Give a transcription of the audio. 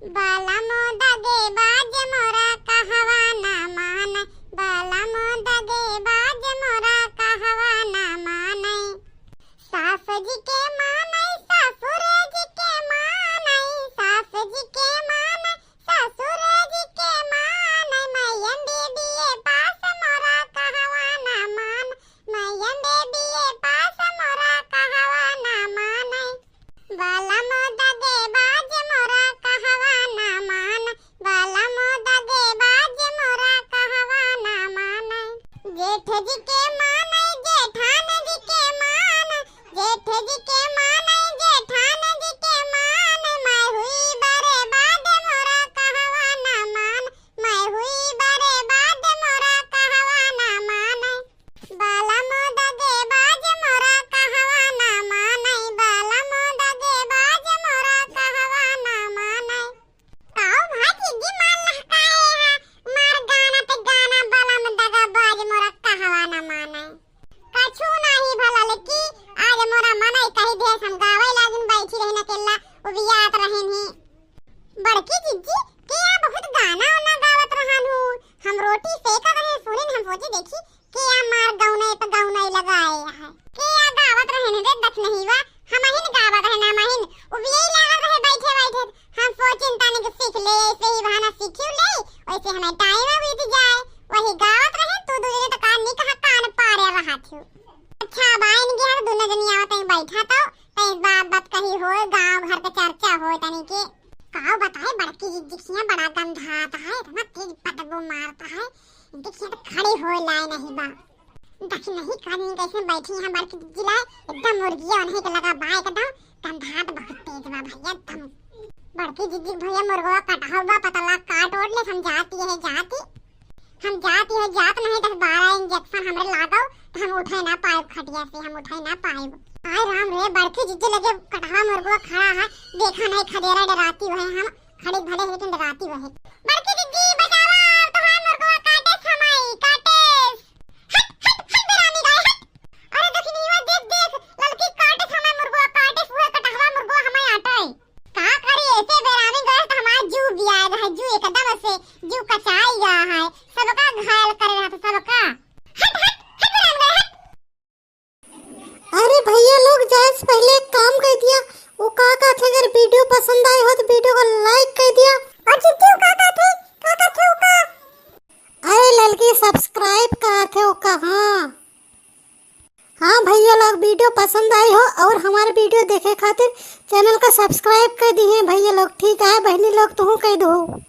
बाला मोदगे बाज मोरा कहवा ना माने, बाला मोदगे बाज मोरा कहवा ना माने। सास जी के माने ससुर जी के माने, सास जी के माने ससुर जी के माने। मैयन बेबिए पास मोरा कहवा ना माने, मैयन बेबिए पास मोरा कहवा ना माने। बाला मोदगे बाज मोरा कहवा ना माने, बाला मोदगे बाज मोरा कहवा ना माने। जेठ जी के माने जेठान जी के माने, जेठ जी के माने जेठान जी के माने। मैं हुई बर्बाद मोरा कहवा ना माने, मैं हुई बर्बाद मोरा कहवा ना माने। बाला मोदगे बाज मोरा कहवा ना माने, बाला मोदगे बाज मोरा कहवा ना माने। आओ भाई जी मार लहकाए है, मार गाना पे गाना बाला मोदगा बाज मोरा कहवा ना माने। कछु नाही भला लेकी आज मोरा मनाई कही दे हम गावे लागिन बैठी रहना केला उबियात रहन ही। बड़की जिज्जी के या बहुत गाना ना गावत रहन हूं, हम रोटी सेका रहे सुनिन हम सोची देखी के या मार गौने पे गौने लगाए है के या गावत रहन रे दख नहीं वा हम हिन गावत रहना महिन उबियई लागल रहे बैठे बैठे। हम सोचिन ताने के सीख ले ऐसे ही बहाना सीखियो ले वैसे हमें टाइम बीत जाए वही गावत रहे तू दूसरे तो कान नहीं कहा कान पारे रहा थियो। अच्छा बाइन गया दोनों जनी आवत ही बैठा तो तई बात कही हो गांव घर के चर्चा हो तनी के काव बताए बड़की जिज्जियां बड़ा गंधाता है इतना तेज पटबो मारता है देखिए तो खड़ी हो लाए नहीं बा देख नहीं कानी कैसे बैठी यहां बड़की जिज्जी लाए एकदम मुर्गिया नहीं के लगा बाय एकदम गंधात बहुत तेज बा भैया एकदम। बड़की जिज्जी भैया मुर्गवा कटाव बा पतला काट ओड़ ले हम जाती है जात नहीं 10-12 इंजेक्शन हमरे लागो तो हम उठे ना पाए खटिया से हम उठे ना पाए। आय राम रे बड़की जिज्जी लगे कटावा मुर्गवा खड़ा है देखा नहीं खदेरा डराती हुए हम खड़ी भले लेकिन डराती हुए। बड़की जिज्जी बचावा तुम्हारा मुर्गवा काटे समाई काटे हट बेरामी गाय हट। अरे देखनी वो देख लड़की काटे समय मुर्गवा काटे हुए कटावा मुर्गवा हमें आटे का करे ऐसे बेरामी गाय तो हमारा जू बिया है जू एकदम से जू कचाई गया है सबका घायल कर रहा था सबका हट बेरामी गाय हट। अरे भैया लोग जाए से पहले एक काम कर दिया वो का थे अगर वीडियो पसंद आई हो तो वीडियो को लाइक कर दिया और जिज्जू का थे का अरे लड़की सब्सक्राइब का थे वो का। हाँ भैया लोग वीडियो पसंद आई हो और हमारे वीडियो देखे खातिर चैनल को सब्सक्राइब कर दिए भैया लोग ठीक है बहनी लोग तू कह दो।